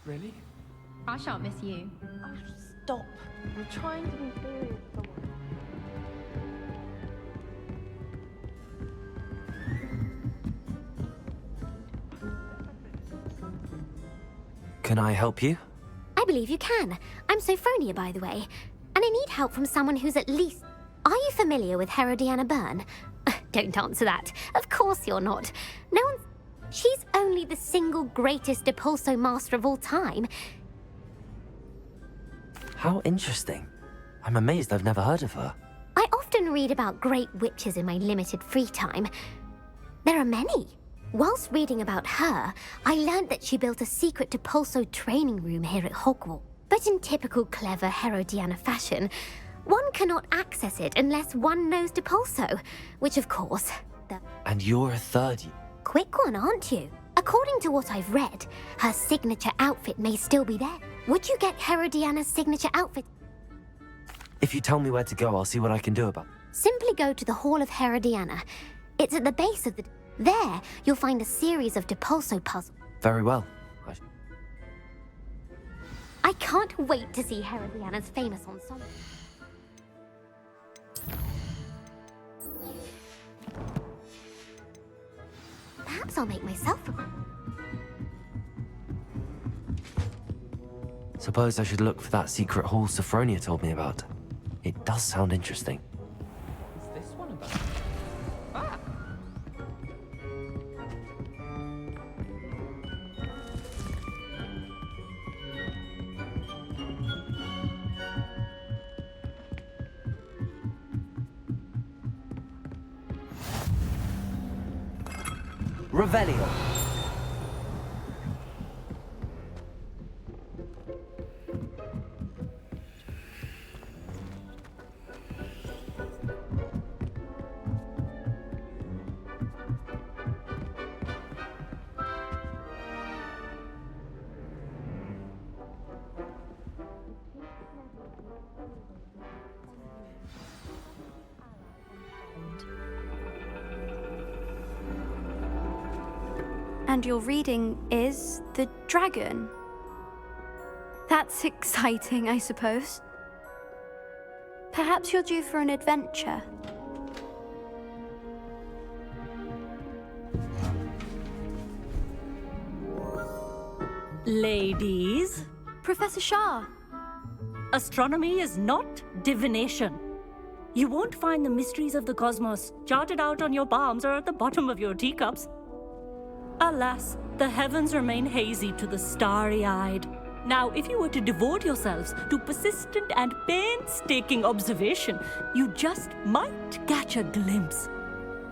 Really? I shan't miss you. Oh, stop. I'm trying to be serious. Can I help you? I believe you can. I'm Sophronia, by the way. And I need help from someone who's at least... Are you familiar with Herodiana Byrne? Don't answer that. Of course you're not. No one's... She's only the single greatest Depulso master of all time. How interesting. I'm amazed I've never heard of her. I often read about great witches in my limited free time. There are many. Whilst reading about her, I learned that she built a secret Depulso training room here at Hogwarts. But in typical clever Herodiana fashion, one cannot access it unless one knows Depulso, which of course... And you're a third year. Quick one, aren't you? According to what I've read, her signature outfit may still be there. Would you get Herodiana's signature outfit? If you tell me where to go, I'll see what I can do about it. Simply go to the Hall of Herodiana. It's at the base of the... There, you'll find a series of Depulso puzzles. Very well. I can't wait to see Herodiana's famous ensemble. Perhaps I'll make myself a... Suppose I should look for that secret hall Sophronia told me about. It does sound interesting. What's this one about? Ah! Revelio. And your reading is the dragon. That's exciting, I suppose. Perhaps you're due for an adventure. Ladies, Professor Shah. astronomy is not divination. You won't find the mysteries of the cosmos charted out on your palms or at the bottom of your teacups. Alas, the heavens remain hazy to the starry-eyed. Now, if you were to devote yourselves to persistent and painstaking observation, you just might catch a glimpse.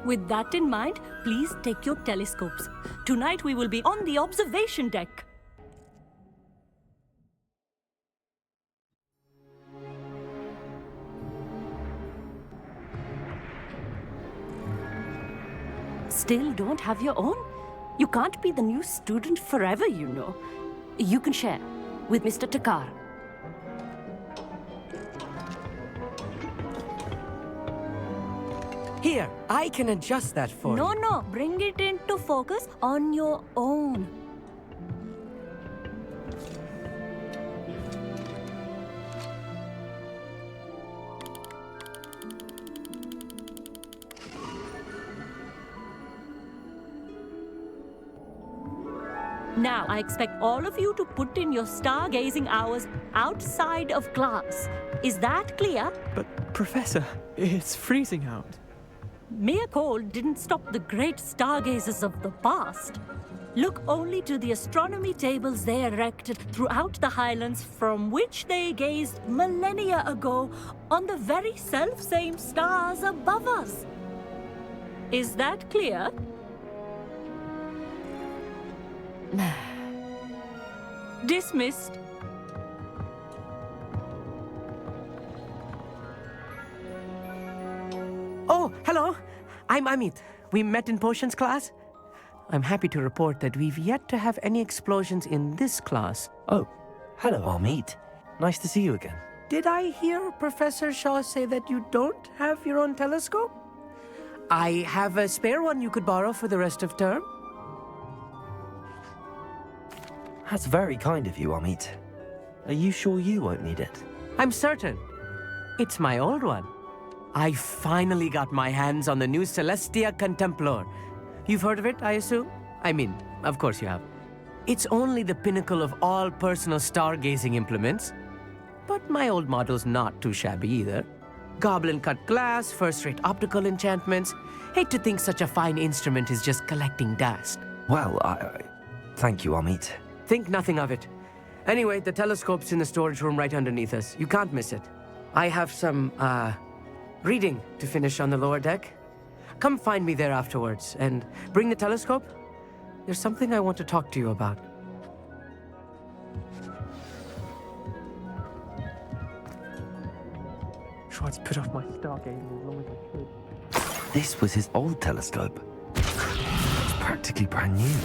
With that in mind, please take your telescopes. Tonight we will be on the observation deck. Still don't have your own? You can't be the new student forever, you know. You can share with Mr. Takar. Here, I can adjust that for you. No, bring it into focus on your own. Now, I expect all of you to put in your stargazing hours outside of class. Is that clear? But, Professor, it's freezing out. Mere cold didn't stop the great stargazers of the past. Look only to the astronomy tables they erected throughout the Highlands from which they gazed millennia ago on the very self-same stars above us. Is that clear? Dismissed. Oh, hello. I'm Amit. We met in potions class. I'm happy to report that we've yet to have any explosions in this class. Oh, hello, Amit. Nice to see you again. Did I hear Professor Shaw say that you don't have your own telescope? I have a spare one you could borrow for the rest of term. That's very kind of you, Amit. Are you sure you won't need it? I'm certain. It's my old one. I finally got my hands on the new Celestia Contemplar. You've heard of it, I assume? I mean, of course you have. It's only the pinnacle of all personal stargazing implements. But my old model's not too shabby either. Goblin-cut glass, first-rate optical enchantments. Hate to think such a fine instrument is just collecting dust. Well, thank you, Amit. Think nothing of it. Anyway, the telescope's in the storage room right underneath us. You can't miss it. I have some, reading to finish on the lower deck. Come find me there afterwards, and bring the telescope. There's something I want to talk to you about. Schwartz put off my stargazing as long as I could. This was his old telescope. It's practically brand new.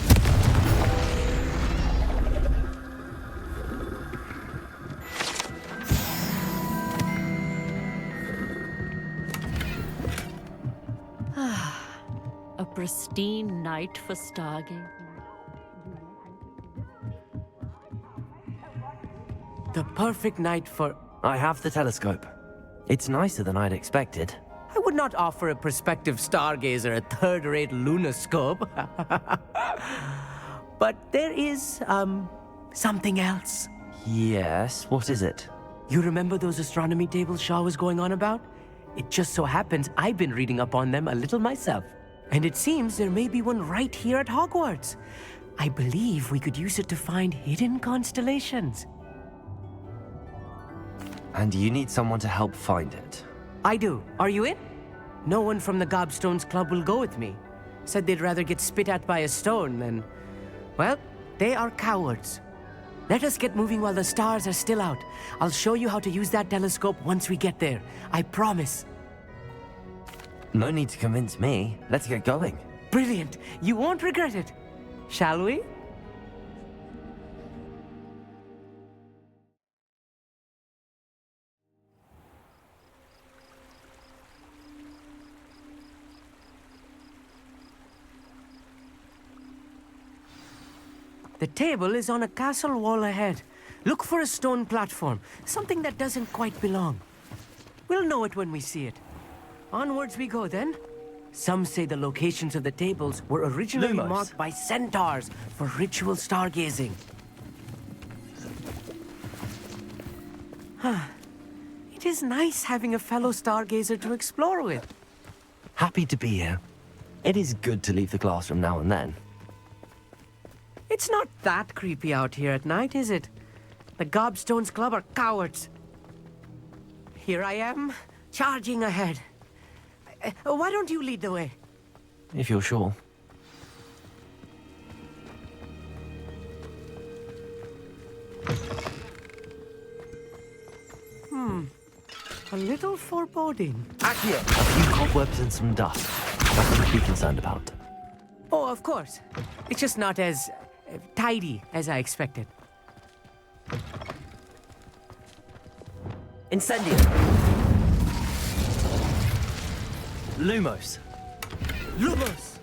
A pristine night for stargazing. The perfect night for... I have the telescope. It's nicer than I'd expected. I would not offer a prospective stargazer a third-rate lunoscope. But there is, something else. Yes, what is it? You remember those astronomy tables Shaw was going on about? It just so happens I've been reading up on them a little myself. And it seems there may be one right here at Hogwarts. I believe we could use it to find hidden constellations. And you need someone to help find it. I do. Are you in? No one from the Gobstones Club will go with me. Said they'd rather get spit at by a stone than... Well, they are cowards. Let us get moving while the stars are still out. I'll show you how to use that telescope once we get there. I promise. No need to convince me. Let's get going. Brilliant. You won't regret it. Shall we? The table is on a castle wall ahead. Look for a stone platform, something that doesn't quite belong. We'll know it when we see it. Onwards we go then. Some say the locations of the tables were originally Lumos. marked by centaurs for ritual stargazing. It is nice having a fellow stargazer to explore with. Happy to be here. It is good to leave the classroom now and then. It's not that creepy out here at night, is it? The Gobstones Club are cowards. Here I am, charging ahead. Why don't you lead the way? If you're sure. A little foreboding. Accio! A few cobwebs and some dust. Nothing to be concerned about. Oh, of course. It's just not as tidy as I expected. Incendio! Lumos! Lumos!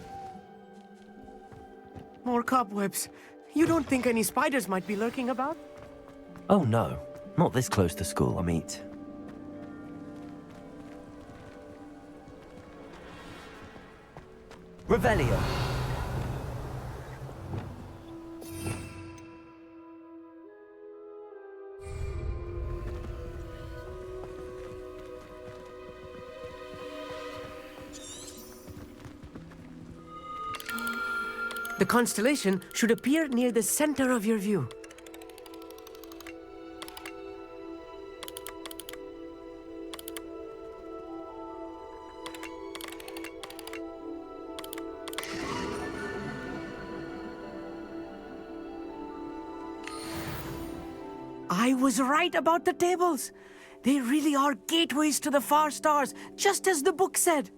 More cobwebs. You don't think any spiders might be lurking about? Oh no, not this close to school, Amit. Revelio! The constellation should appear near the center of your view. I was right about the tables. They really are gateways to the far stars, just as the book said.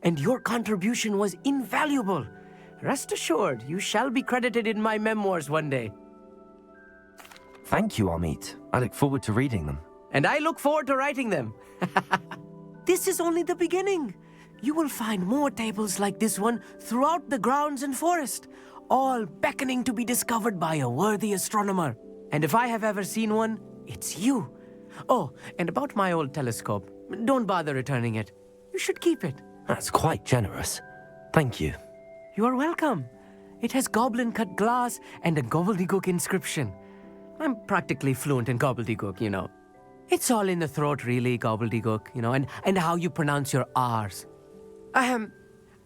And your contribution was invaluable. Rest assured, you shall be credited in my memoirs one day. Thank you, Amit. I look forward to reading them. And I look forward to writing them. This is only the beginning. You will find more tables like this one throughout the grounds and forest. all beckoning to be discovered by a worthy astronomer. And if I have ever seen one, it's you. Oh, and about my old telescope, don't bother returning it. You should keep it. That's quite generous. Thank you. You are welcome. It has goblin-cut glass and a gobbledygook inscription. I'm practically fluent in gobbledygook, you know. It's all in the throat, really, gobbledygook, you know, and how you pronounce your R's.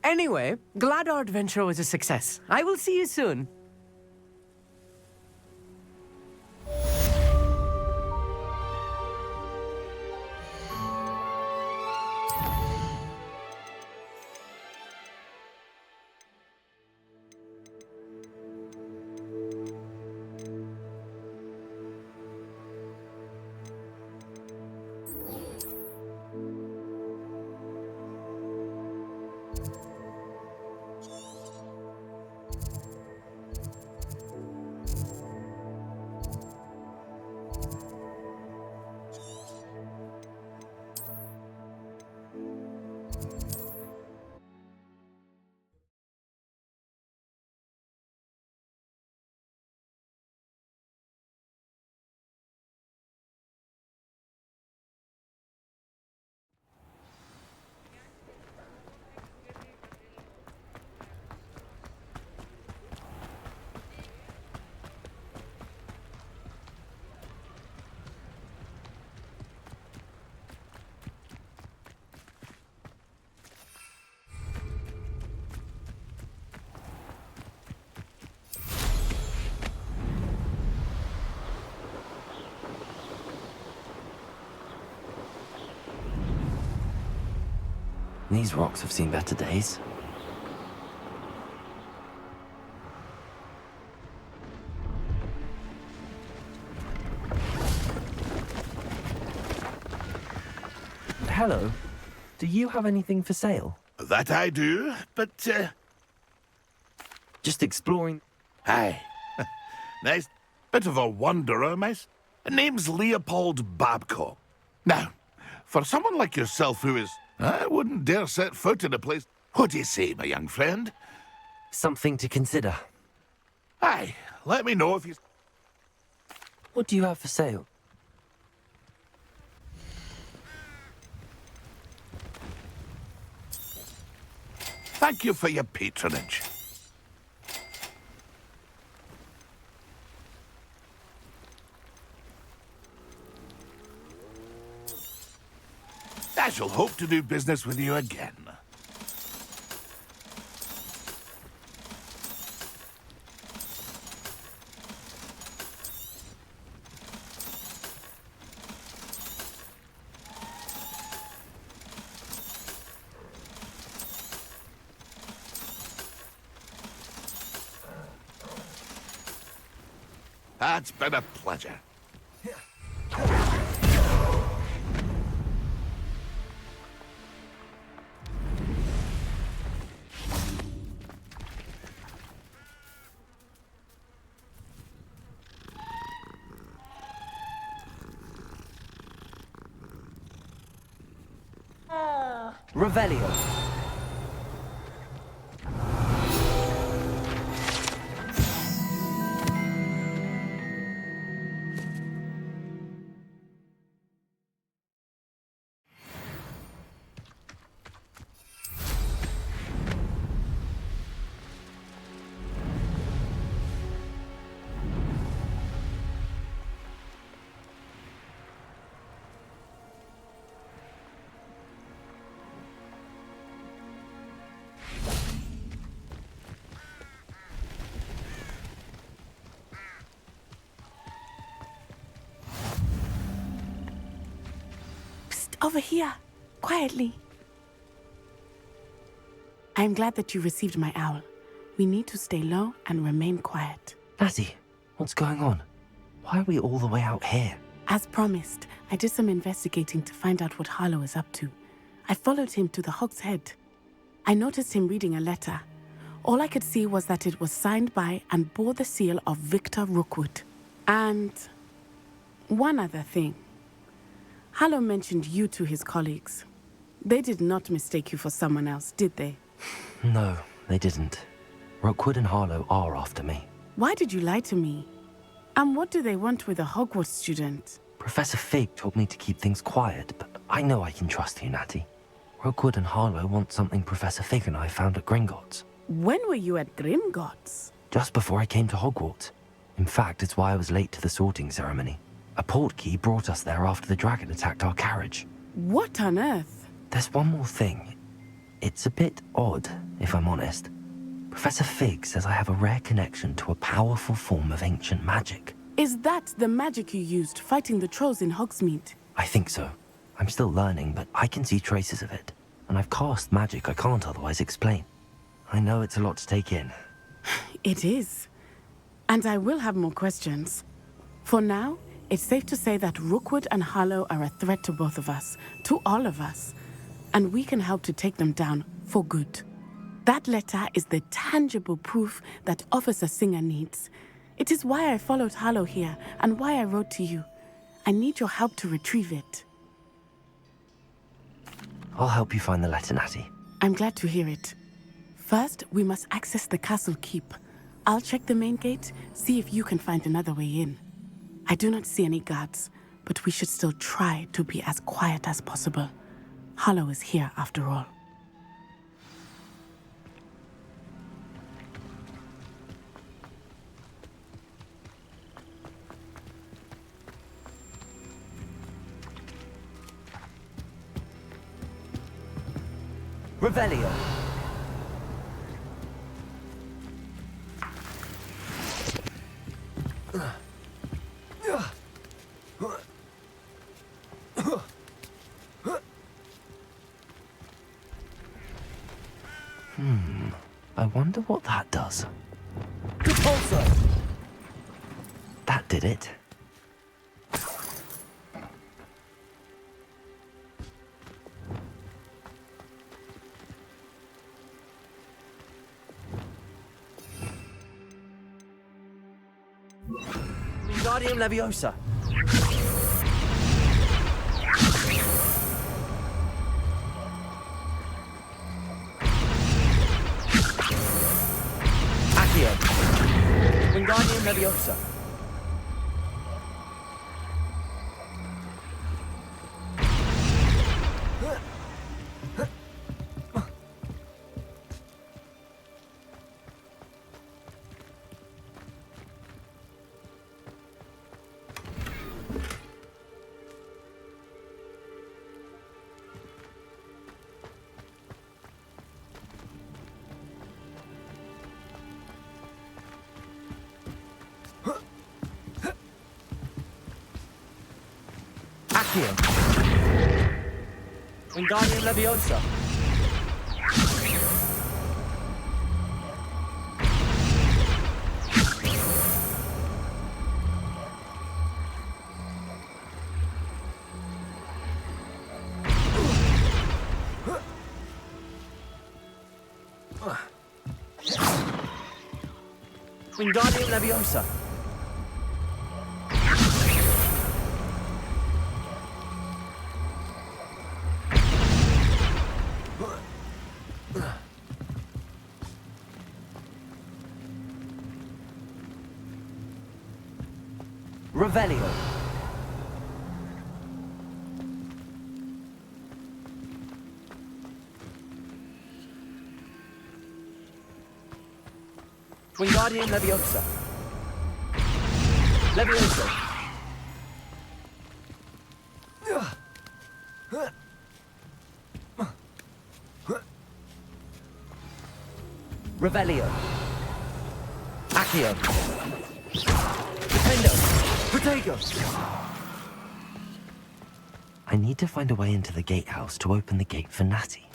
Anyway, glad our adventure was a success. I will see you soon. These rocks have seen better days. Hello. Do you have anything for sale? That I do, but, Just exploring. aye. Nice bit of a wanderer, miss. Name's Leopold Babcock. Now, for someone like yourself who is... I wouldn't dare set foot in a place... What do you say, my young friend? Something to consider. Aye, let me know if you... What do you have for sale? Thank you for your patronage. I shall hope to do business with you again. It's been a pleasure. Revelio. Over here, quietly. I am glad that you received my owl. We need to stay low and remain quiet. Lassie, what's going on? Why are we all the way out here? As promised, I did some investigating to find out what Harlow is up to. I followed him to the Hog's Head. I noticed him reading a letter. All I could see was that it was signed by and bore the seal of Victor Rookwood. And one other thing. Harlow mentioned you to his colleagues. They did not mistake you for someone else, did they? No, they didn't. Rookwood and Harlow are after me. Why did you lie to me? And what do they want with a Hogwarts student? Professor Fig told me to keep things quiet, but I know I can trust you, Natty. Rookwood and Harlow want something Professor Fig and I found at Gringotts. When were you at Gringotts? Just before I came to Hogwarts. In fact, it's why I was late to the sorting ceremony. A portkey brought us there after the dragon attacked our carriage. What on earth? There's one more thing. It's a bit odd, if I'm honest. Professor Fig says I have a rare connection to a powerful form of ancient magic. Is that the magic you used fighting the trolls in Hogsmeade? I think so. I'm still learning, but I can see traces of it. And I've cast magic I can't otherwise explain. I know it's a lot to take in. It is. And I will have more questions. For now, it's safe to say that Rookwood and Harlow are a threat to both of us, to all of us. And we can help to take them down for good. That letter is the tangible proof that Officer Singer needs. It is why I followed Harlow here and why I wrote to you. I need your help to retrieve it. I'll help you find the letter, Natty. I'm glad to hear it. First, we must access the castle keep. I'll check the main gate, see if you can find another way in. I do not see any guards, but we should still try to be as quiet as possible. Harlow is here after all. Revelio. I wonder what that does. Repulsor. That did it. Wingardium Leviosa. Accio. Wingardium Leviosa. Accio. Wingardium Leviosa. Wingardium Leviosa. Revelio. Wingardium Leviosa. Leviosa. Revelio. Accio. Defendo. Protego. I need to find a way into the gatehouse to open the gate for Natty.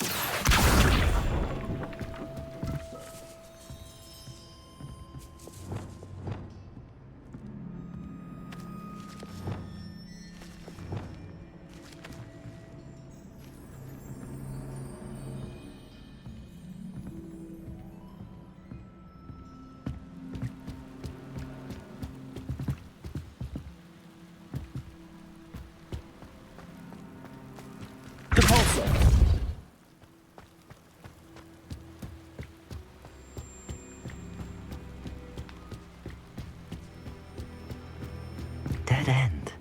dead end.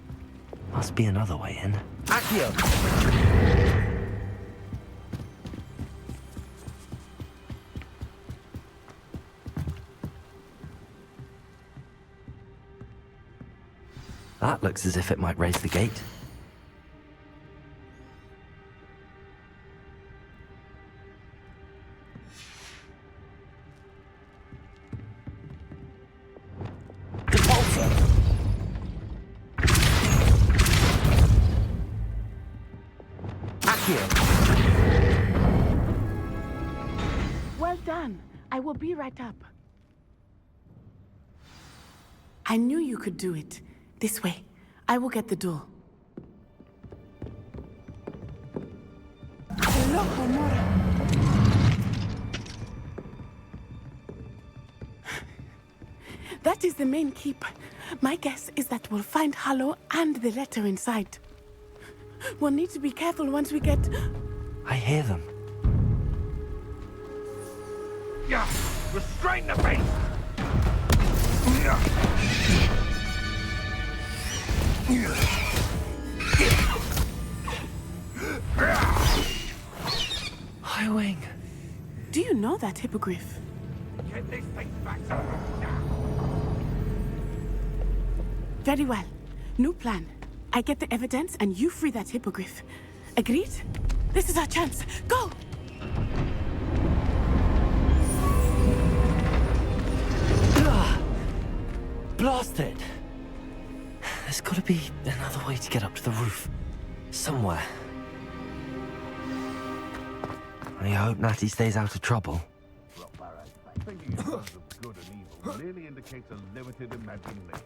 Must be another way in. Accio! That looks as if it might raise the gate. Well done. I will be right up. I knew you could do it. This way. I will get the door. Hello, Homura. That is the main keep. My guess is that we'll find Harlow and the letter inside. We'll need to be careful once we get... I hear them. Yeah, restrain the beast! High Wing. Do you know that hippogriff? Get this thing back to Very well. New plan. I get the evidence and you free that hippogriff. Agreed? This is our chance. Go! Blasted! There's gotta be another way to get up to the roof. Somewhere. I hope Natty stays out of trouble. Thinking in terms of good and evil merely indicates a limited imagination.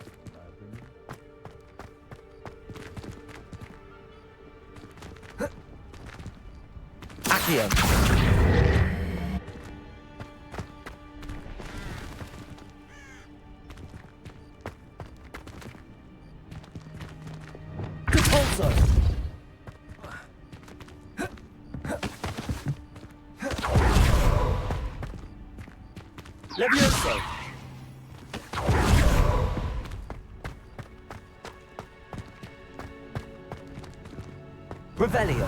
Accio! Levioso! Revelio!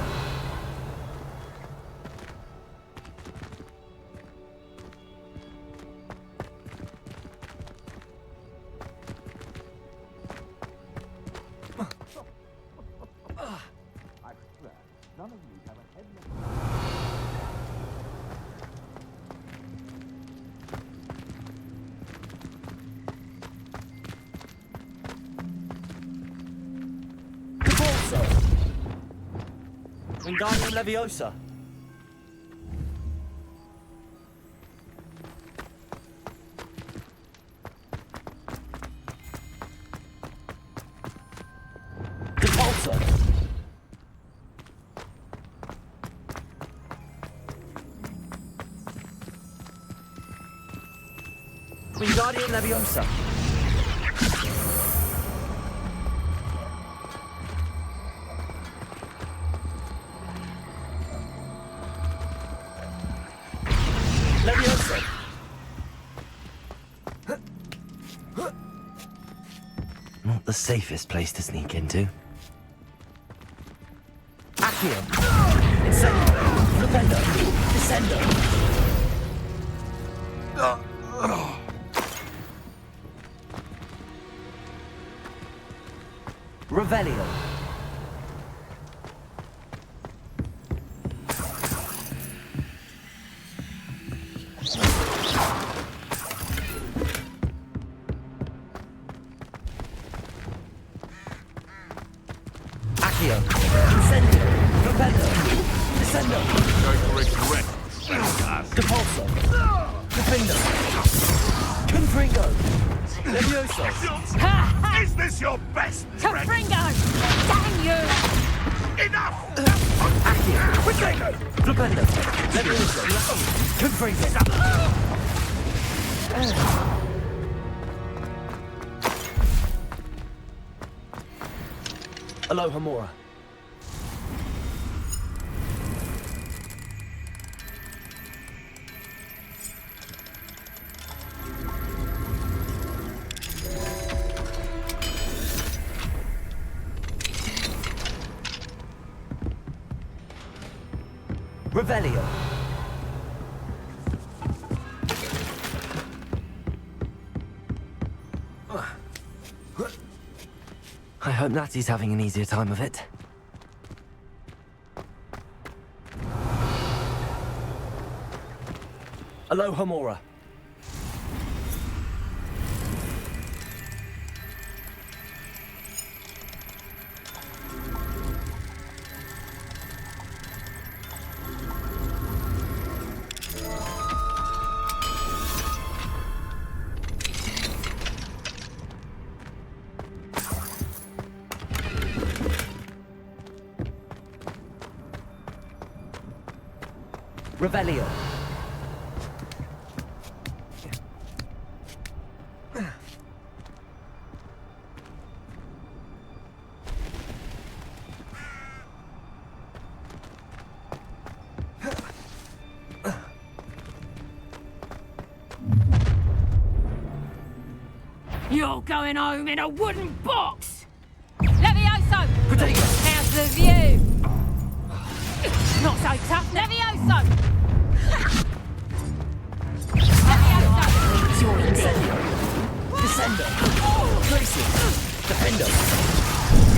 Wingardium Leviosa. Depulso. Wingardium Leviosa. Not the safest place to sneak into. Accio. Incendio. Flipendo. Descendo. Revelio. Accio. Incendio. Flipendo. Descendo. Going to regret Depulso. Defendo. Confringo. Levioso. Is this your best friend? Confringo! Dang you! Enough! Accio. Confringo. Flipendo. Levioso. Confringo. Aloha Mora. Revelio. I hope Natty's having an easier time of it. Aloha Mora. Revelio. You're going home in a wooden box! Levioso! Protego. How's the view? Not so tough, Levioso! It's your incendio. Descendo. Glacier. Defendo.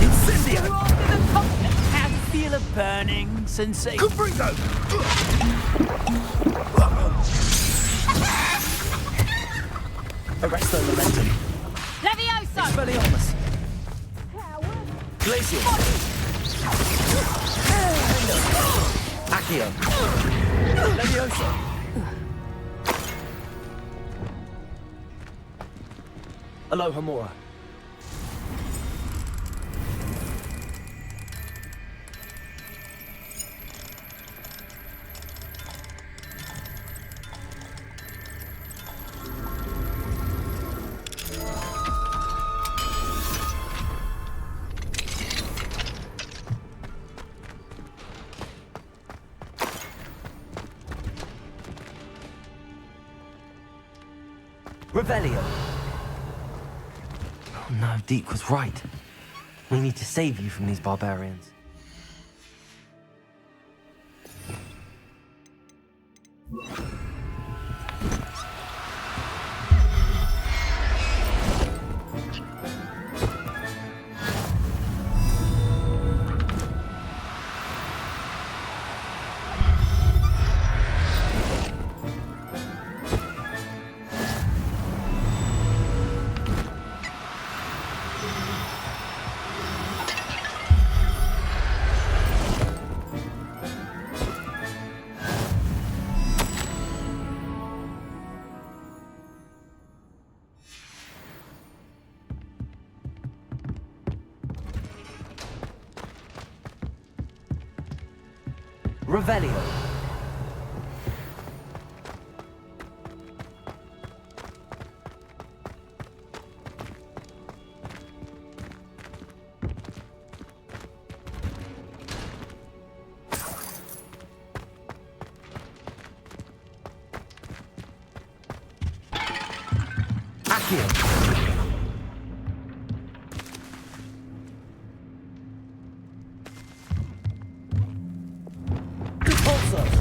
Incendio. How do you feel of burning, Sensei? Confringo! Arresto momentum. Levioso! Expelliarmus. Glacier. Accio. Levioso. Aloha Mora. Revelio. Oh no, Deke was right. We need to save you from these barbarians. Revelio. Accio. Repulso.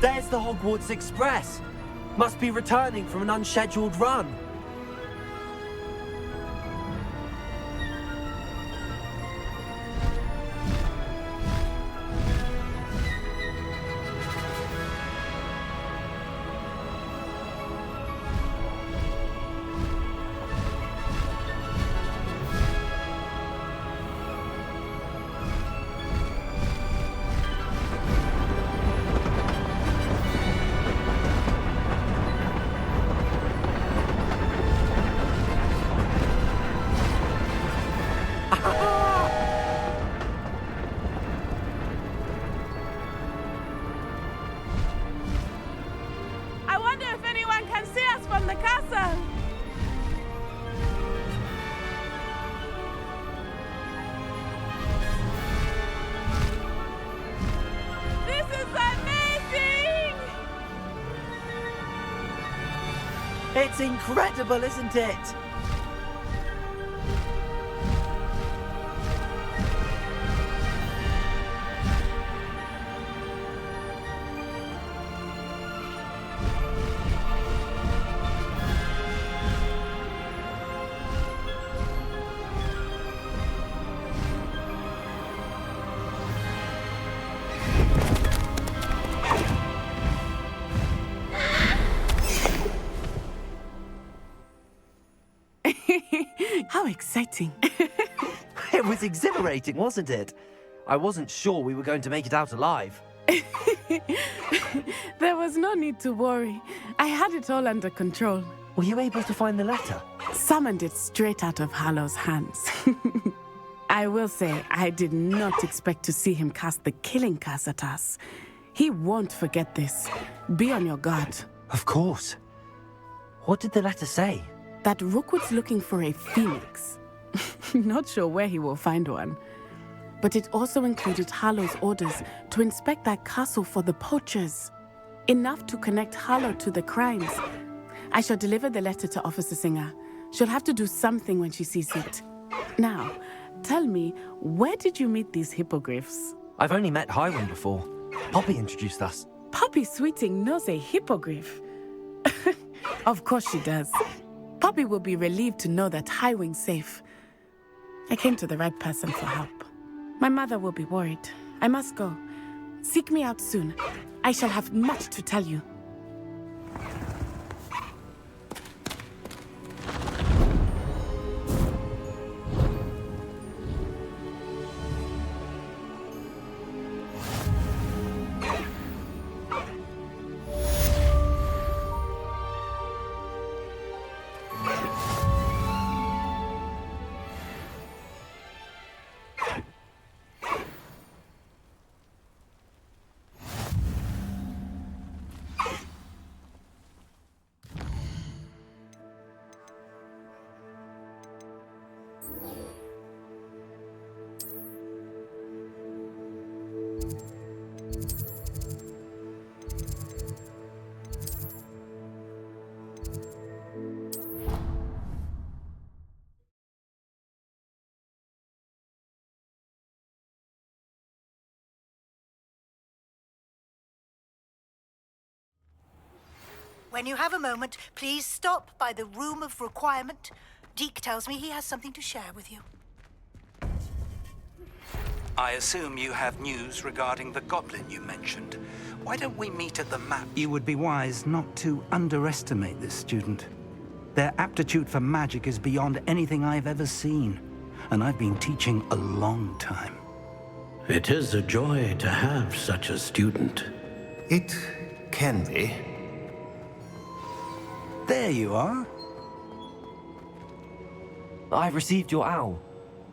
There's the Hogwarts Express. Must be returning from an unscheduled run. I wonder if anyone can see us from the castle. This is amazing! It's incredible, isn't it? How exciting. It was exhilarating, wasn't it? I wasn't sure we were going to make it out alive. There was no need to worry. I had it all under control. Were you able to find the letter? Summoned it straight out of Harlow's hands. I will say, I did not expect to see him cast the killing curse at us. He won't forget this. Be on your guard. Of course. What did the letter say? That Rookwood's looking for a phoenix. Not sure where he will find one. But it also included Harlow's orders to inspect that castle for the poachers. Enough to connect Harlow to the crimes. I shall deliver the letter to Officer Singer. She'll have to do something when she sees it. Now, tell me, where did you meet these hippogriffs? I've only met Hiram before. Poppy introduced us. Poppy Sweeting knows a hippogriff. Of course she does. Poppy will be relieved to know that Highwing's safe. I came to the right person for help. My mother will be worried. I must go. Seek me out soon. I shall have much to tell you. When you have a moment, please stop by the Room of Requirement. Deke tells me he has something to share with you. I assume you have news regarding the goblin you mentioned. Why don't we meet at the map? You would be wise not to underestimate this student. Their aptitude for magic is beyond anything I've ever seen, and I've been teaching a long time. It is a joy to have such a student. It can be. There you are. I've received your owl.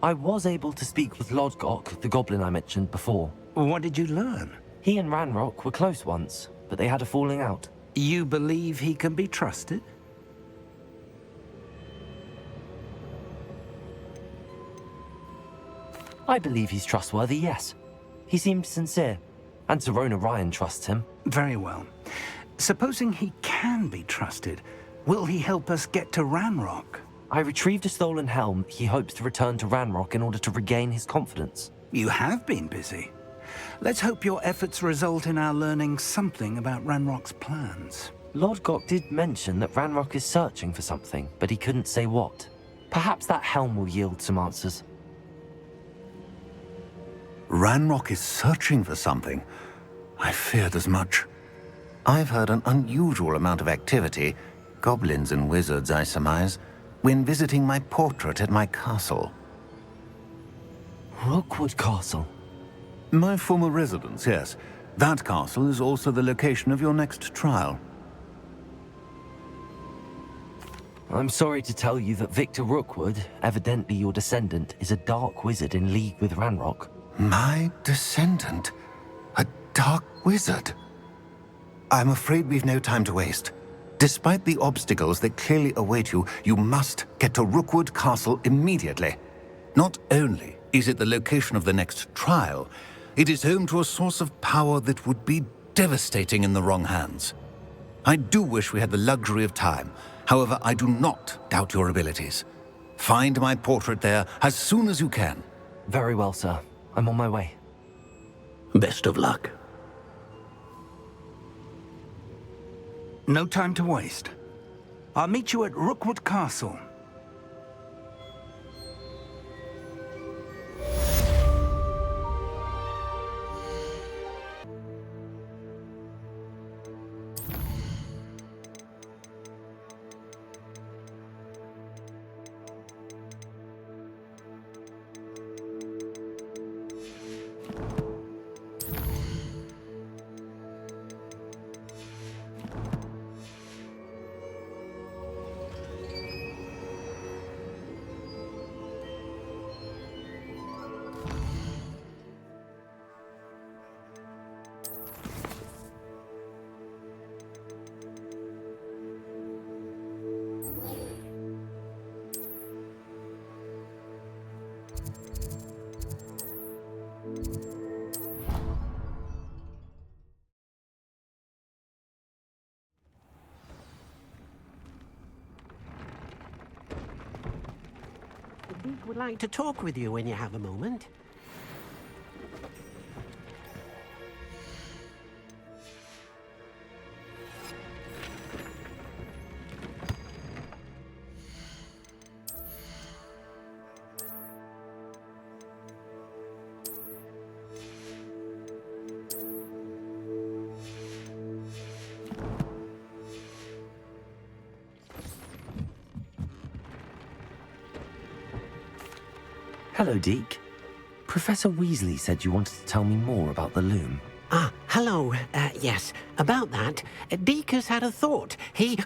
I was able to speak with Lodgok, the goblin I mentioned before. What did you learn? He and Ranrock were close once, but they had a falling out. You believe he can be trusted? I believe he's trustworthy, yes. He seemed sincere, and Serona Ryan trusts him. Very well. Supposing he can be trusted, will he help us get to Ranrock? I retrieved a stolen helm he hopes to return to Ranrock in order to regain his confidence. You have been busy. Let's hope your efforts result in our learning something about Ranrock's plans. Lord Gok did mention that Ranrock is searching for something, but he couldn't say what. Perhaps that helm will yield some answers. Ranrock is searching for something. I feared as much. I've heard an unusual amount of activity, goblins and wizards, I surmise, when visiting my portrait at my castle. Rookwood Castle? My former residence, yes. That castle is also the location of your next trial. I'm sorry to tell you that Victor Rookwood, evidently your descendant, is a dark wizard in league with Ranrock. My descendant? A dark wizard? I'm afraid we've no time to waste. Despite the obstacles that clearly await you, you must get to Rookwood Castle immediately. Not only is it the location of the next trial, it is home to a source of power that would be devastating in the wrong hands. I do wish we had the luxury of time. However, I do not doubt your abilities. Find my portrait there as soon as you can. Very well, sir. I'm on my way. Best of luck. No time to waste. I'll meet you at Rookwood Castle. Bleep would like to talk with you when you have a moment. Hello, Deke. Professor Weasley said you wanted to tell me more about the loom. Ah, hello. Yes, about that. Deke has had a thought. He...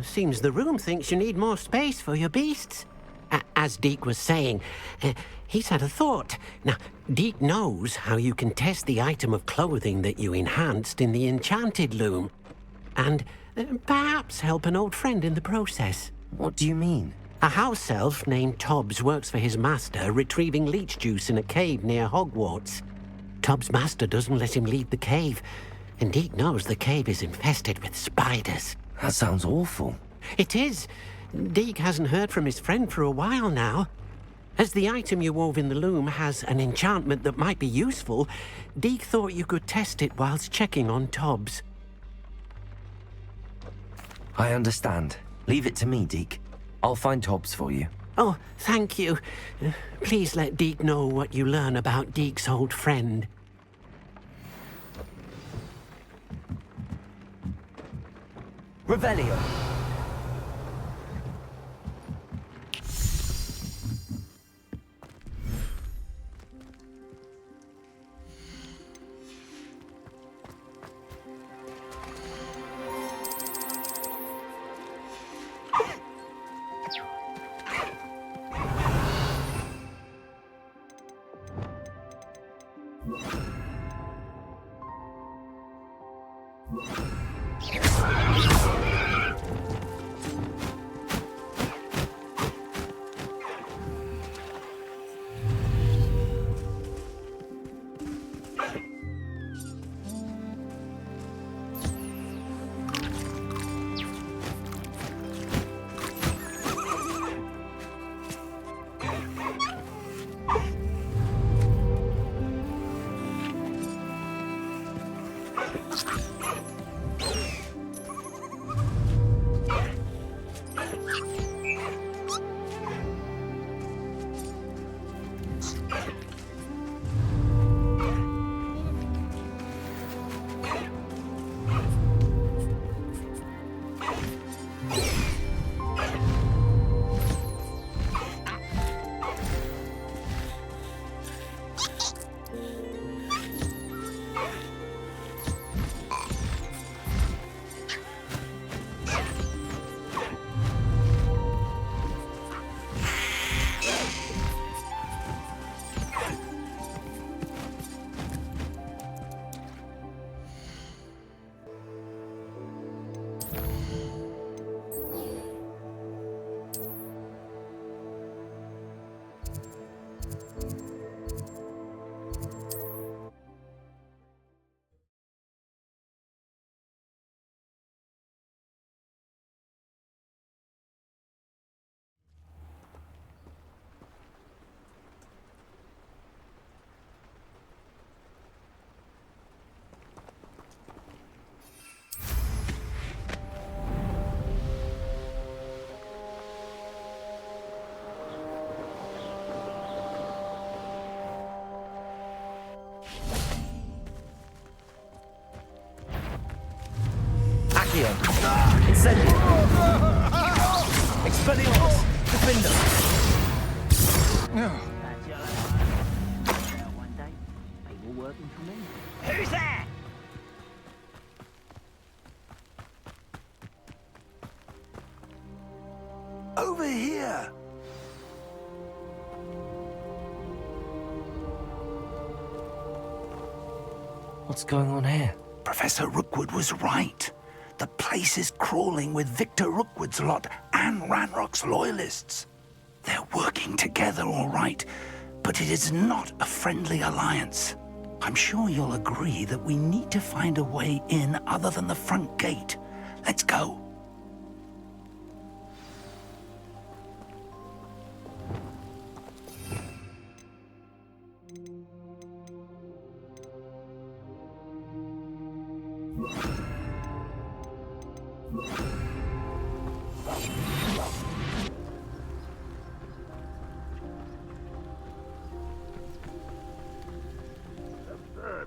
Seems the room thinks you need more space for your beasts. As Deke was saying, he's had a thought. Now, Deke knows how you can test the item of clothing that you enhanced in the enchanted loom. And perhaps help an old friend in the process. What do you mean? A house elf named Tobbs works for his master, retrieving leech juice in a cave near Hogwarts. Tobbs' master doesn't let him leave the cave, and Deke knows the cave is infested with spiders. That sounds awful. It is. Deke hasn't heard from his friend for a while now. As the item you wove in the loom has an enchantment that might be useful, Deke thought you could test it whilst checking on Tobbs. I understand. Leave it to me, Deke. I'll find Tobbs for you. Oh, thank you. Please let Deke know what you learn about Deke's old friend. Revelio. Incendio! Expelliarmus! Defender! Who's there? Over here! What's going on here? Professor Rookwood was right. The place is crawling with Victor Rookwood's lot and Ranrock's loyalists. They're working together, all right, but it is not a friendly alliance. I'm sure you'll agree that we need to find a way in other than the front gate. Let's go.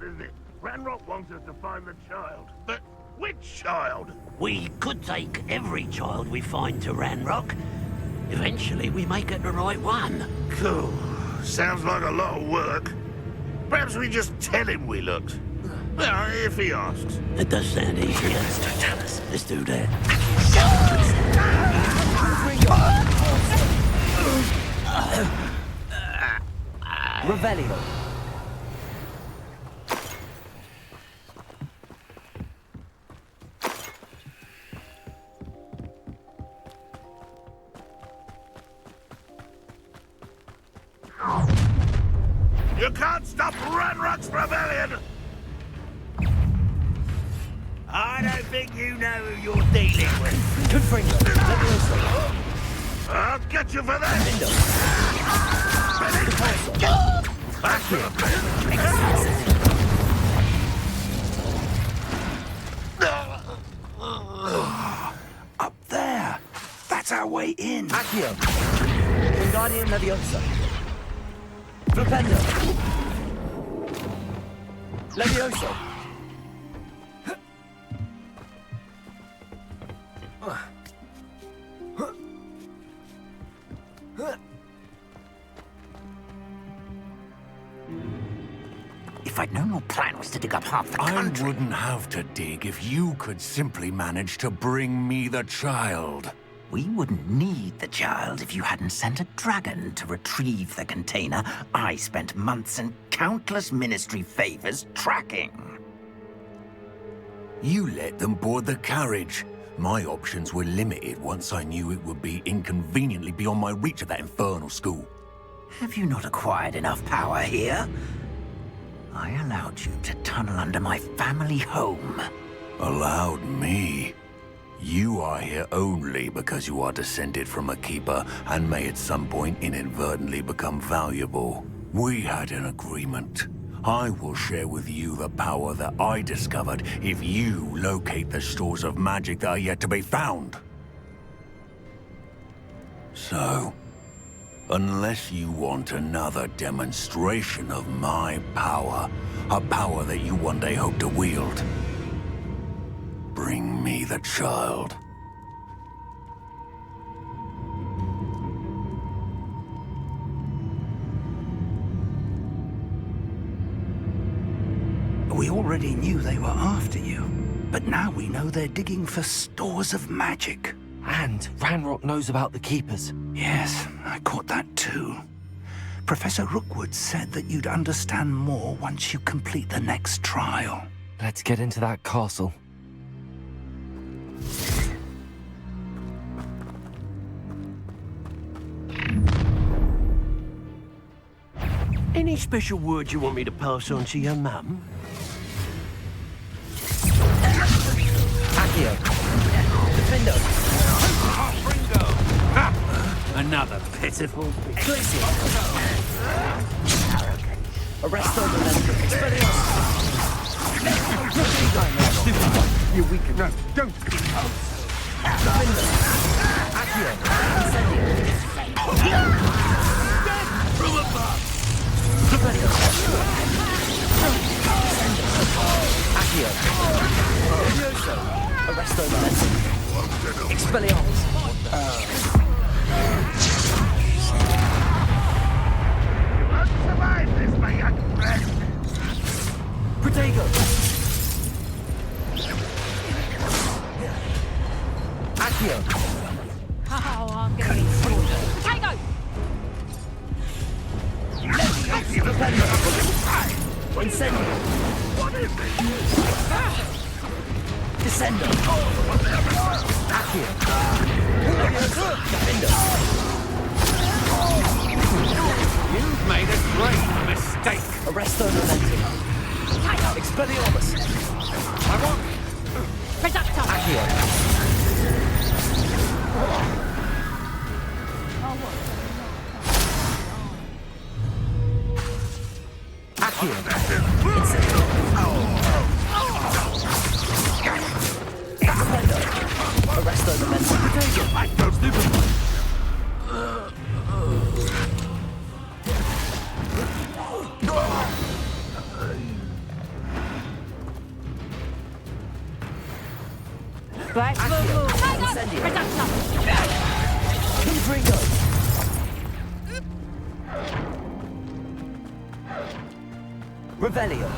Isn't it? Ranrock wants us to find the child. But which child? We could take every child we find to Ranrock. Eventually, we may get the right one. Cool. Sounds like a lot of work. Perhaps we just tell him we looked. Well, if he asks. It does sound easier. Let's do that. Revelio. You can't stop Ranrock's rebellion! I don't think you know who you're dealing with. Confringo. Levioso. I'll get you for that! Back to the Up there. That's our way in. Accio. Wingardium Leviosa. Flipendo. Levioso. If I'd known your plan was to dig up half the country... I wouldn't have to dig if you could simply manage to bring me the child. We wouldn't need the child if you hadn't sent a dragon to retrieve the container I spent months and countless ministry favors tracking. You let them board the carriage. My options were limited once I knew it would be inconveniently beyond my reach at that infernal school. Have you not acquired enough power here? I allowed you to tunnel under my family home. Allowed me? You are here only because you are descended from a keeper and may at some point inadvertently become valuable. We had an agreement. I will share with you the power that I discovered if you locate the stores of magic that are yet to be found. So, unless you want another demonstration of my power, a power that you one day hope to wield, bring me the child. We already knew they were after you, but now we know they're digging for stores of magic. And Ranrock knows about the Keepers. Yes, I caught that too. Professor Rookwood said that you'd understand more once you complete the next trial. Let's get into that castle. Any special words you want me to pass on to your mum? Accio. Defendo. Another pitiful... Glacier. Arresto Memento. Expelliarmus. You're weak. No, don't. Defendo. Accio. Incendio. From above! Defendo. Accio. Levioso. Arresto Memento. Expelliarmus! Survive this, my young friend! Protego! Accio! Oh, I'm gonna be slaughtered. Potato! Incendio! What is this? Descendo! Accio! Defendo! You've made a great mistake. Arresto Momentum! Expelliarmus! I want Reductor! Accio! Accio! Incendio! Defendo! Arresto Momentum! I don't even... Black Voodoo! Incendio! Reductor! Confringo! Revelio!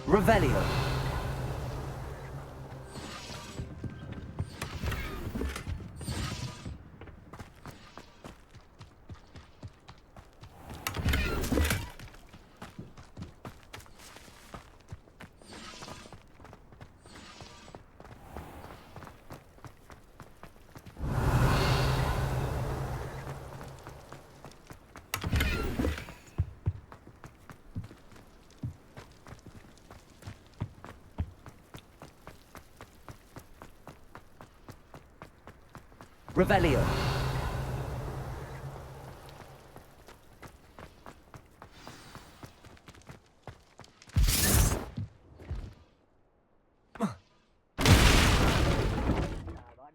Revelio! Revelio! I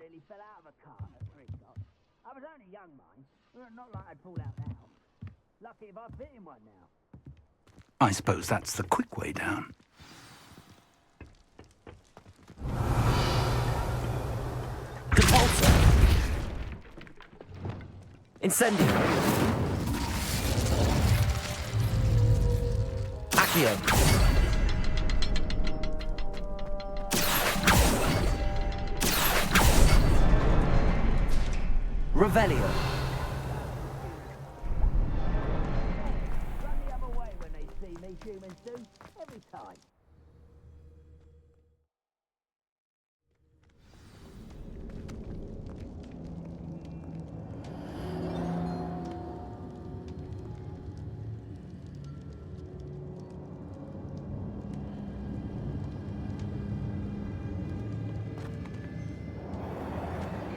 nearly fell out of a car at 3 o'clock. I was only young, mind. Not like I'd fall out now. Lucky if I fit in one now. I suppose that's the quick way down. Depulsor! Incendio! Accio! Revelio! Run the other way when they see me, humans do. Every time.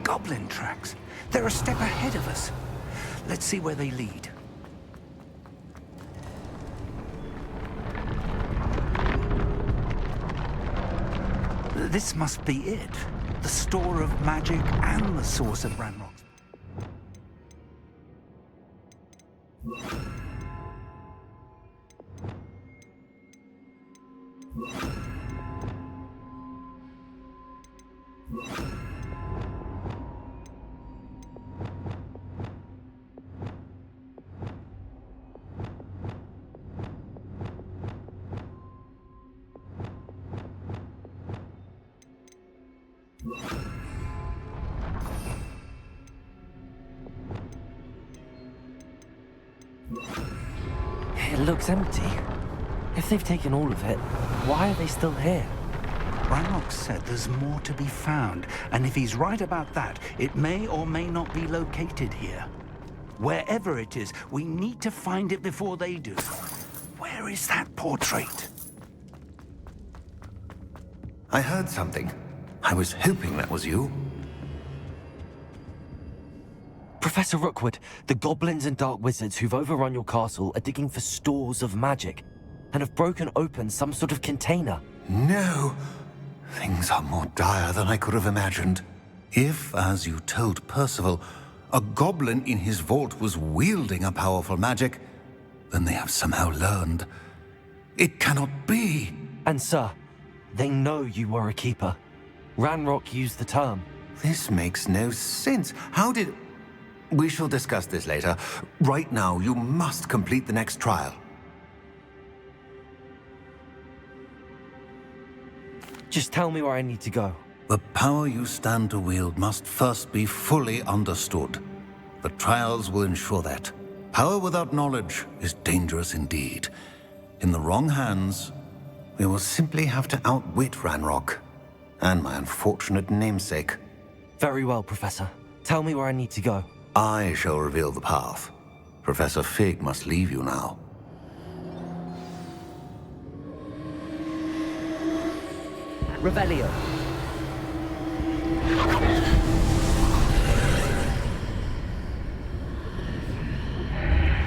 Goblin tracks. They're a step ahead of us. Let's see where they lead. This must be it. The store of magic and the source of Ranrock's. It looks empty. If they've taken all of it, why are they still here? Ranrock said there's more to be found, and if he's right about that, it may or may not be located here. Wherever it is, we need to find it before they do. Where is that portrait? I heard something. I was hoping that was you. Professor Rookwood, the goblins and dark wizards who've overrun your castle are digging for stores of magic and have broken open some sort of container. No! Things are more dire than I could have imagined. If, as you told Percival, a goblin in his vault was wielding a powerful magic, then they have somehow learned. It cannot be! And sir, they know you were a keeper. Ranrock used the term. This makes no sense. How did... We shall discuss this later. Right now, you must complete the next trial. Just tell me where I need to go. The power you stand to wield must first be fully understood. The trials will ensure that. Power without knowledge is dangerous indeed. In the wrong hands, we will simply have to outwit Ranrock and my unfortunate namesake. Very well, Professor. Tell me where I need to go. I shall reveal the path. Professor Fig must leave you now. Revelio.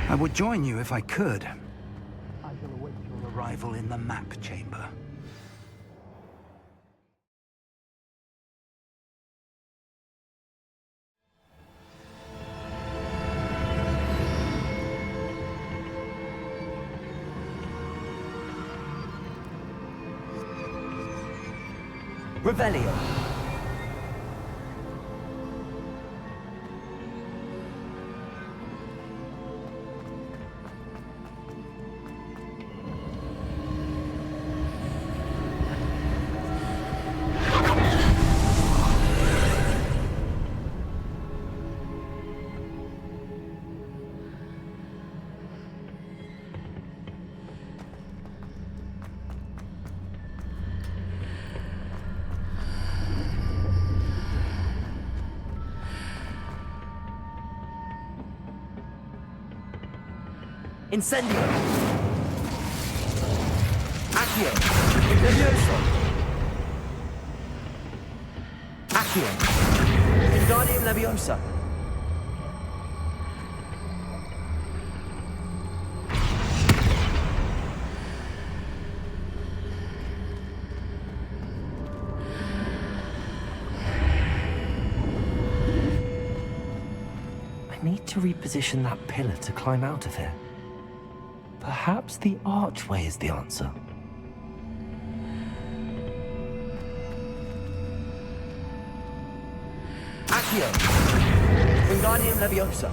I would join you if I could. I shall await your arrival in the map chamber. Revelio. Incendio! Accio! Levioso! Accio! Wingardium Leviosa! I need to reposition that pillar to climb out of here. Perhaps the archway is the answer. Accio! Wingardium Leviosa!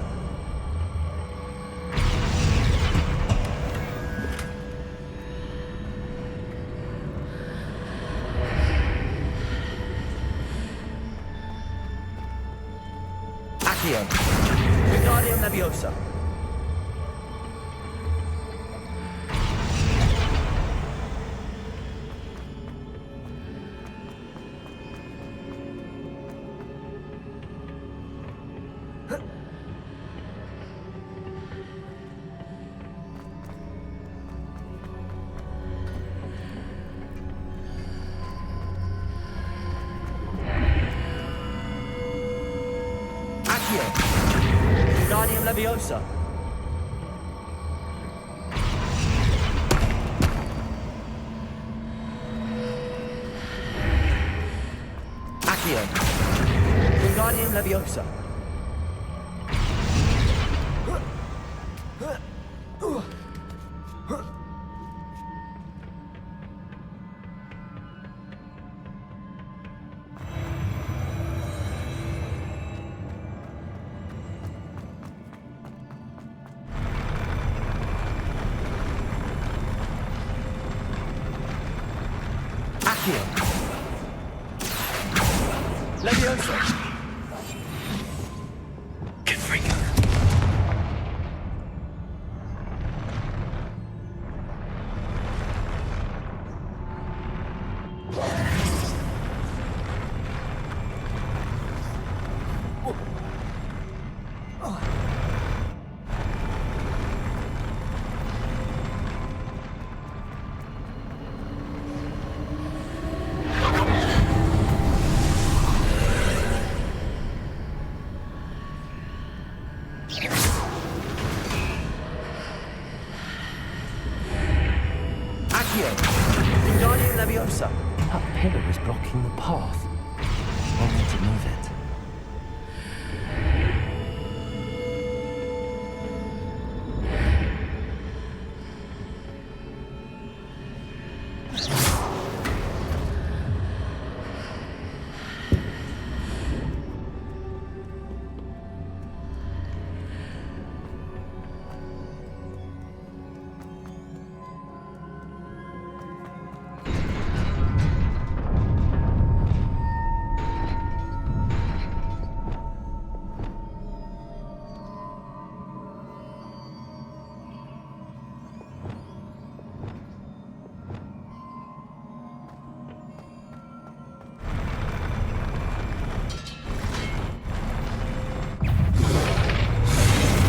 Accio! Wingardium Leviosa! Wingardium Leviosa. Accio. Wingardium Leviosa. Leviosa! Confringo! Accio! Wingardium Leviosa! That pillar is blocking the path. I'll need to move it.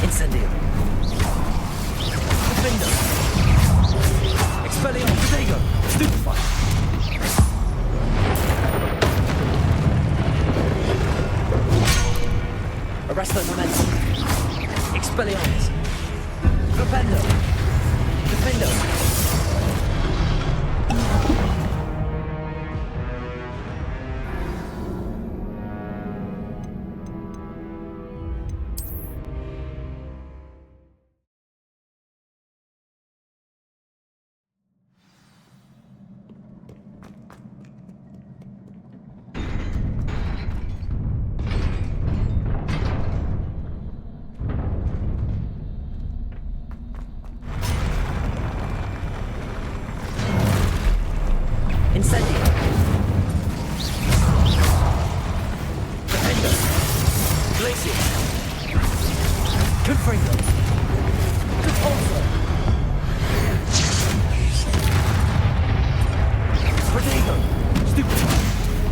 Incendio. Defender. Expelliarmus. Protego. Stupefy. Arresto Momentum. Expelliarmus. Flipendo. Defendo. Incendio. Defender. Glacier. Confringo. Compulsor. Protego. Stupefy.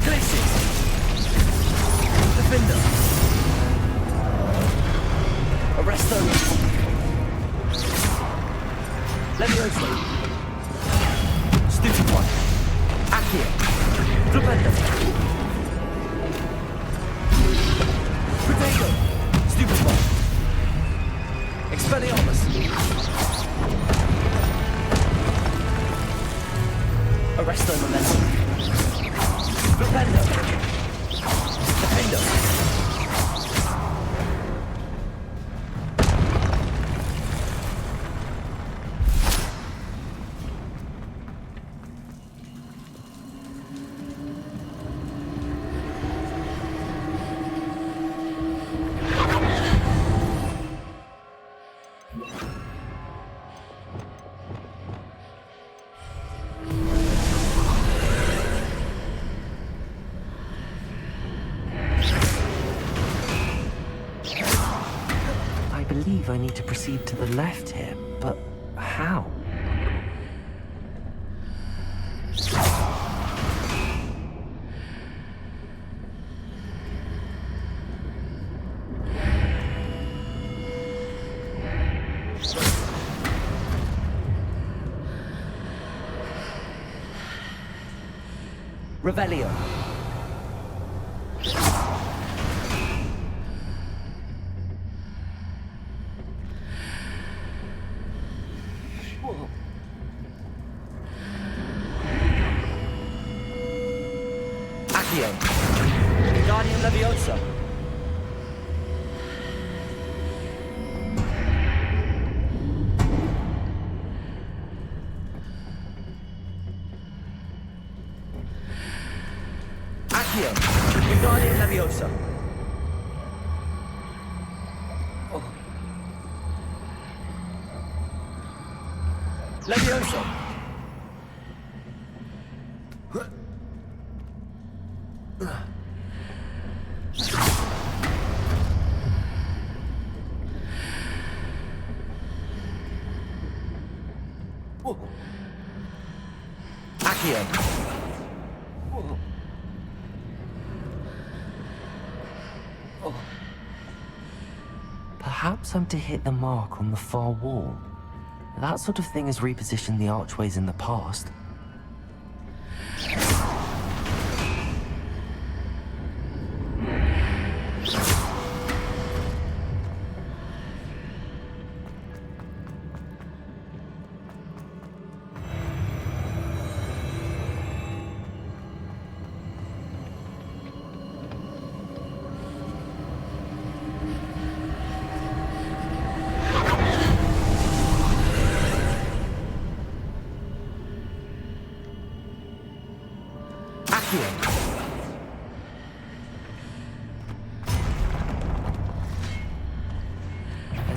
Glacier. Defender. Arresto. Leviosa. Stupefy. Accio. Flipendo. Protego. Stupefy. Expelliarmus. Arresto Momentum. Flipendo. Defendo. I believe I need to proceed to the left here, but how? Revelio. Accio. Wingardium Leviosa. Accio. Wingardium Leviosa. Oh. Leviosa. Accio. Perhaps I'm to hit the mark on the far wall. That sort of thing has repositioned the archways in the past.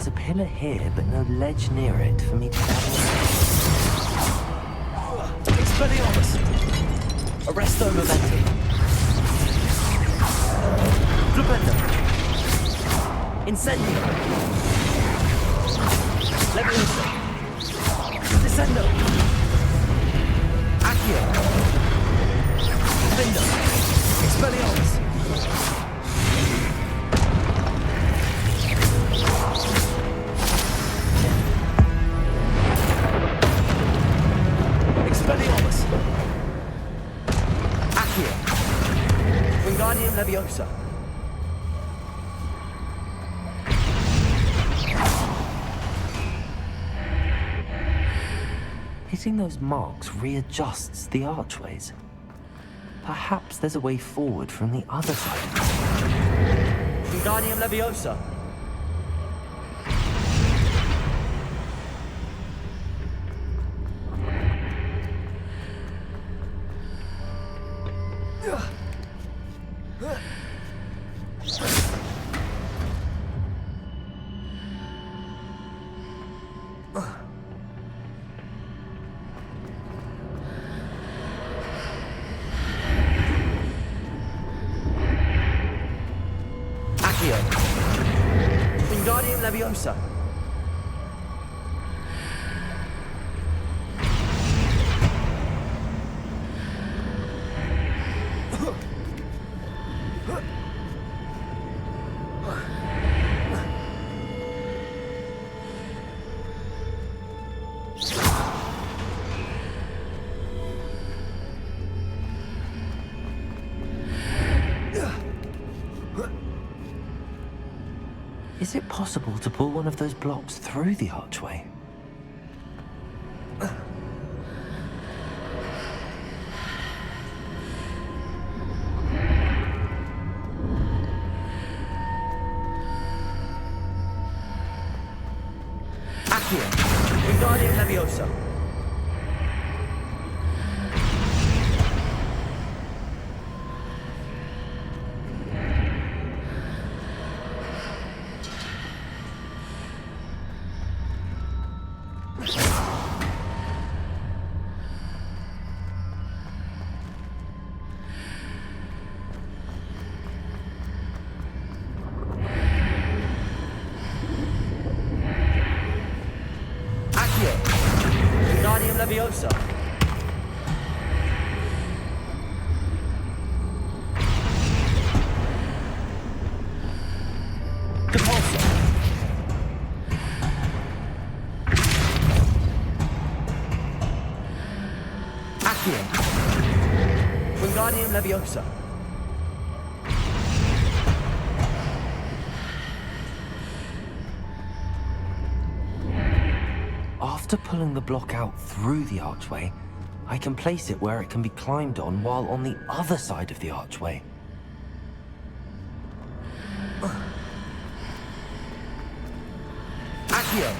a pillar here, but no ledge near it for me to gather. Expelliarmus! Arresto momentum. Flipendo. Incendio. Leviosa. Descendo. Accio. Flipendo. Expelliarmus. Expelliarmus. Accio. Wingardium Leviosa. Hitting those marks readjusts the archways. Perhaps there's a way forward from the other side of this. Wingardium Leviosa. Wingardium Leviosa. Is it possible to pull one of those blocks through the archway? Accio. Wingardium Leviosa. Wingardium Leviosa. Depulso. Accio. Wingardium Leviosa. After pulling the block out through the archway, I can place it where it can be climbed on while on the other side of the archway. Accio.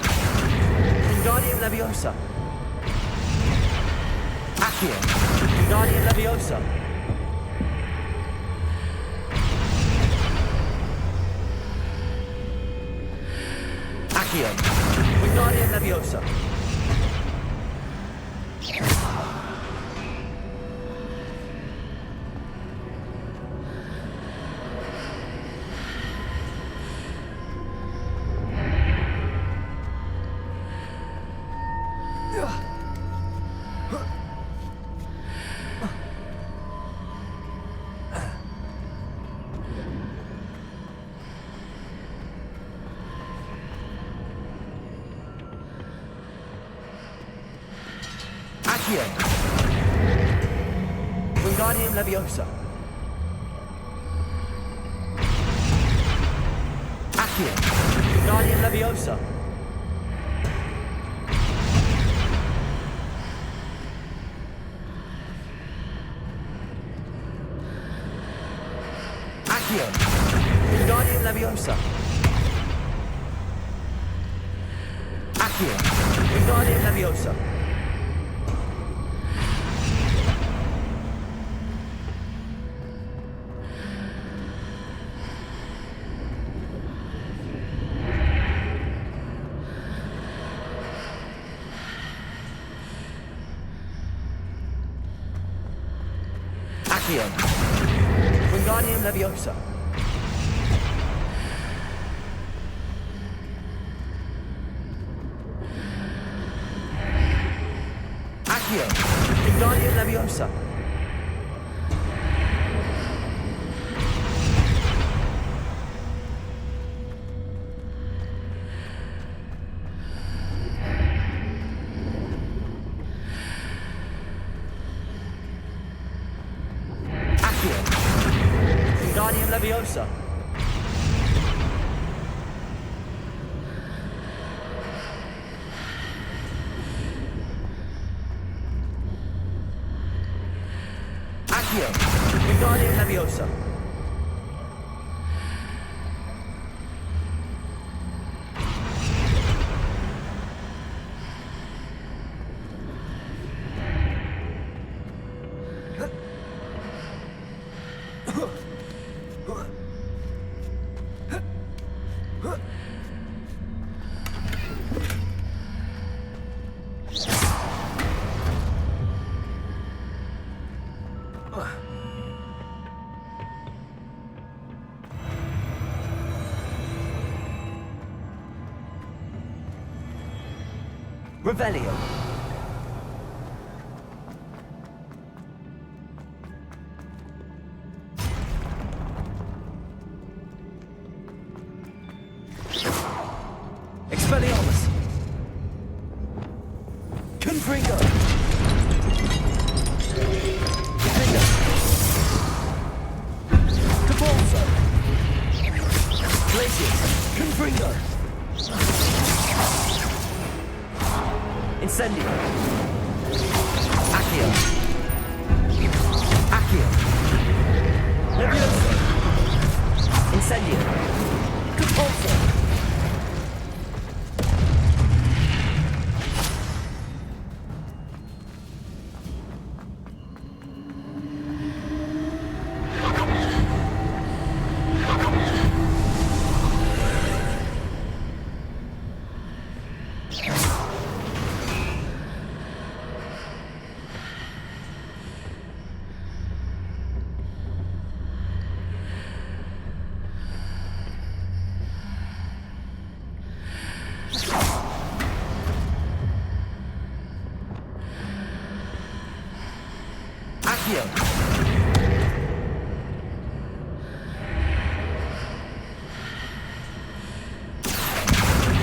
Wingardium Leviosa. Accio. Wingardium Leviosa. Accio. Wingardium Leviosa. Accio. Wingardium Leviosa. Accio. Wingardium Leviosa. Accio. Wingardium Leviosa. Accio. Wingardium Leviosa. Accio. Wingardium Leviosa. Accio. Wingardium Leviosa. Wingardium Leviosa. Accio. Wingardium Leviosa. Revelio. Expelliarmus. Confringo. Confringo. Cabalzo. Glacius. Confringo. Incendio. Accio. Accio. Leviosa. Incendio. Compulso. Accio.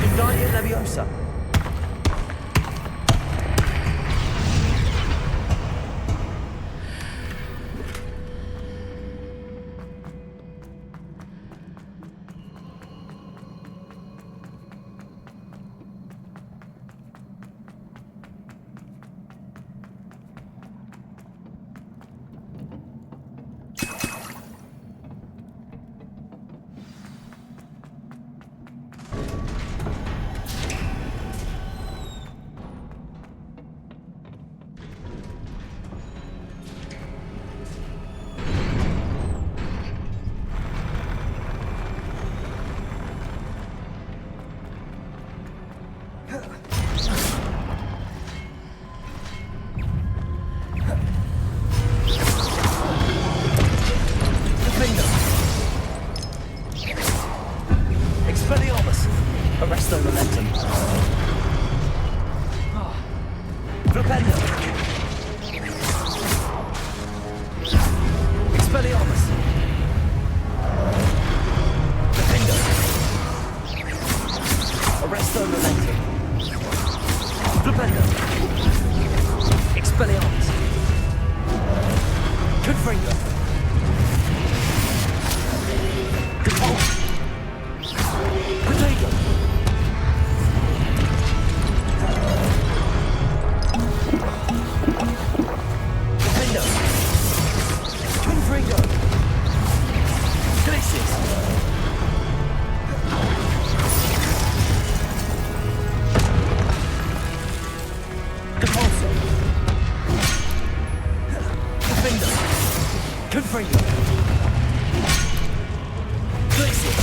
Wingardium Leviosa. Expelliarmus. Arresto momentum. Flipendo. Expelliarmus. Flipendo. Arresto momentum. Flipendo. Expelliarmus. Confringo. Compulse. Potato. Defender. Confringo. Glacius. Compulso. Defender. Confringo. Glacius.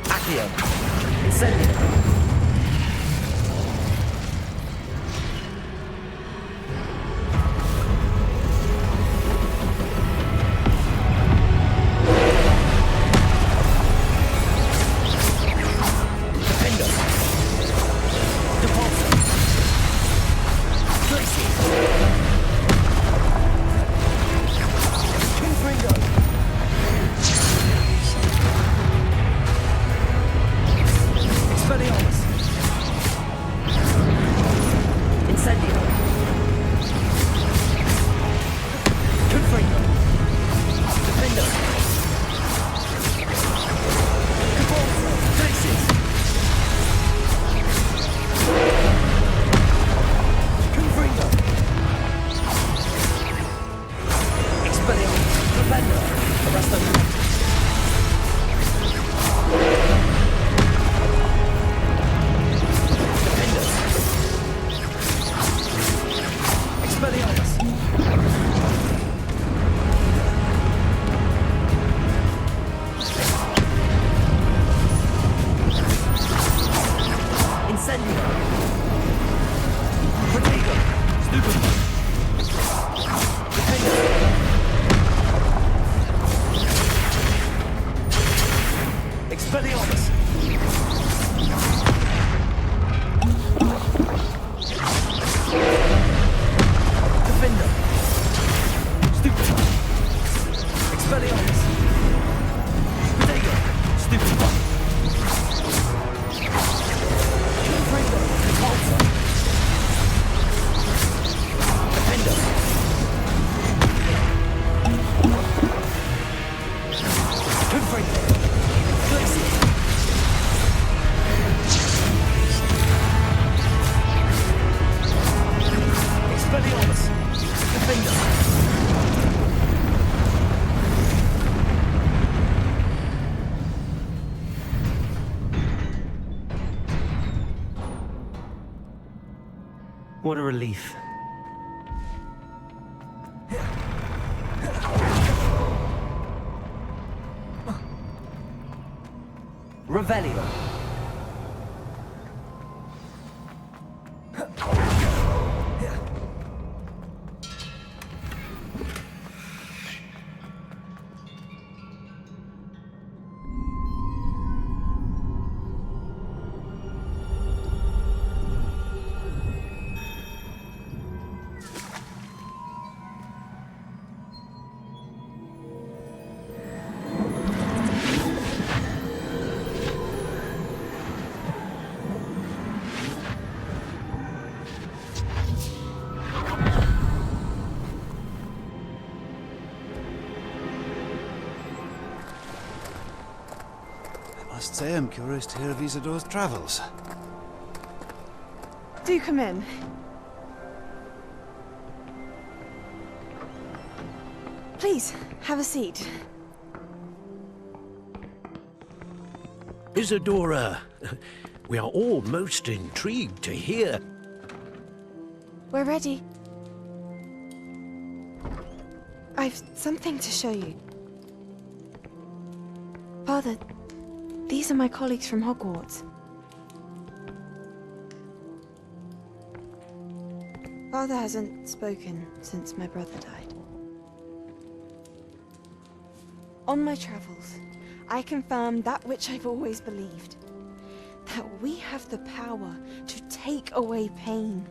Accio. Incendio. What a relief. Revelio. I must say I'm curious to hear of Isadore's travels. Do come in. Please, have a seat. Isadora, we are all most intrigued to hear. We're ready. I've something to show you. Father, these are my colleagues from Hogwarts. Father hasn't spoken since my brother died. On my travels, I confirmed that which I've always believed. That we have the power to take away pain.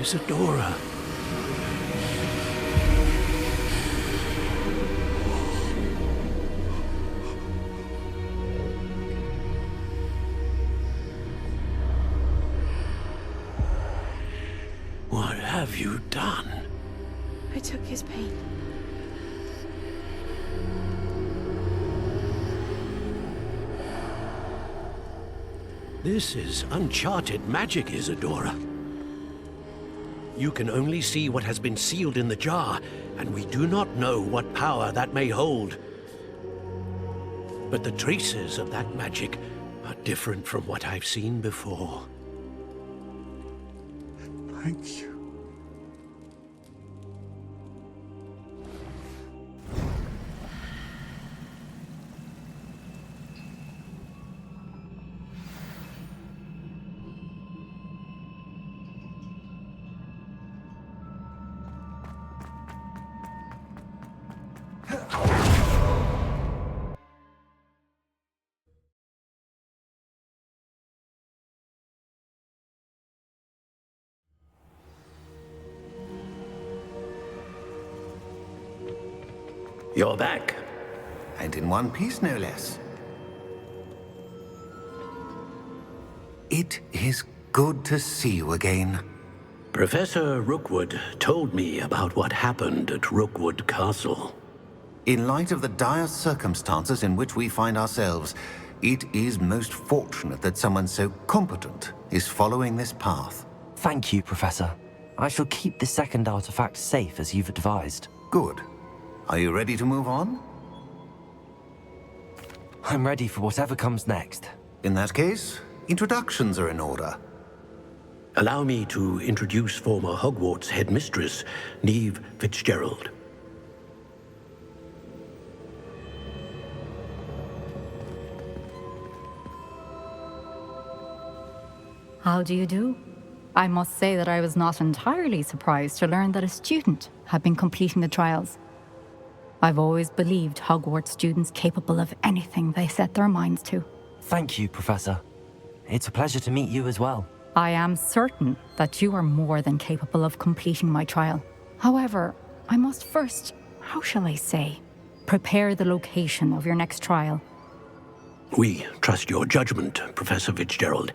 Isadora. What have you done? I took his pain. This is uncharted magic, Isadora. You can only see what has been sealed in the jar, and we do not know what power that may hold. But the traces of that magic are different from what I've seen before. Thank you. You're back. And in one piece, no less. It is good to see you again. Professor Rookwood told me about what happened at Rookwood Castle. In light of the dire circumstances in which we find ourselves, it is most fortunate that someone so competent is following this path. Thank you, Professor. I shall keep the second artifact safe as you've advised. Good. Are you ready to move on? I'm ready for whatever comes next. In that case, introductions are in order. Allow me to introduce former Hogwarts headmistress, Neve Fitzgerald. How do you do? I must say that I was not entirely surprised to learn that a student had been completing the trials. I've always believed Hogwarts students capable of anything they set their minds to. Thank you, Professor. It's a pleasure to meet you as well. I am certain that you are more than capable of completing my trial. However, I must first, how shall I say, prepare the location of your next trial. We trust your judgment, Professor Fitzgerald.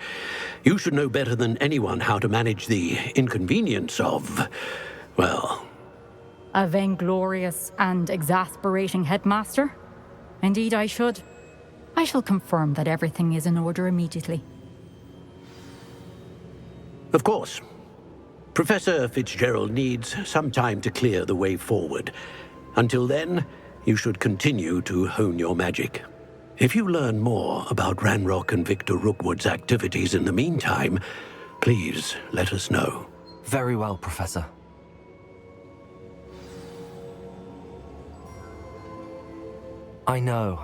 You should know better than anyone how to manage the inconvenience of, well... A vainglorious and exasperating headmaster? Indeed I should. I shall confirm that everything is in order immediately. Of course. Professor Fitzgerald needs some time to clear the way forward. Until then, you should continue to hone your magic. If you learn more about Ranrock and Victor Rookwood's activities in the meantime, please let us know. Very well, Professor. I know.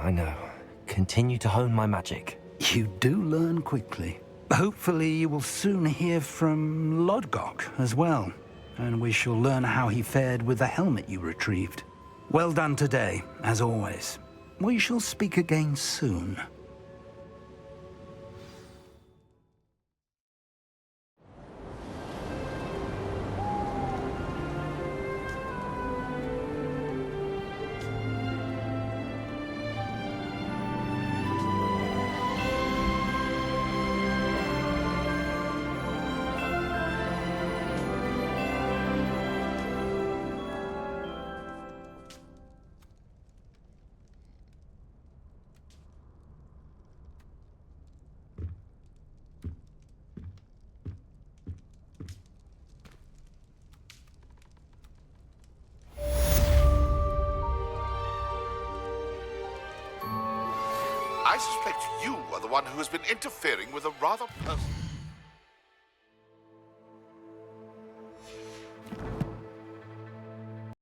Continue to hone my magic. You do learn quickly. Hopefully you will soon hear from Lodgok as well, and we shall learn how he fared with the helmet you retrieved. Well done today, as always. We shall speak again soon. I suspect you are the one who has been interfering with a rather personal...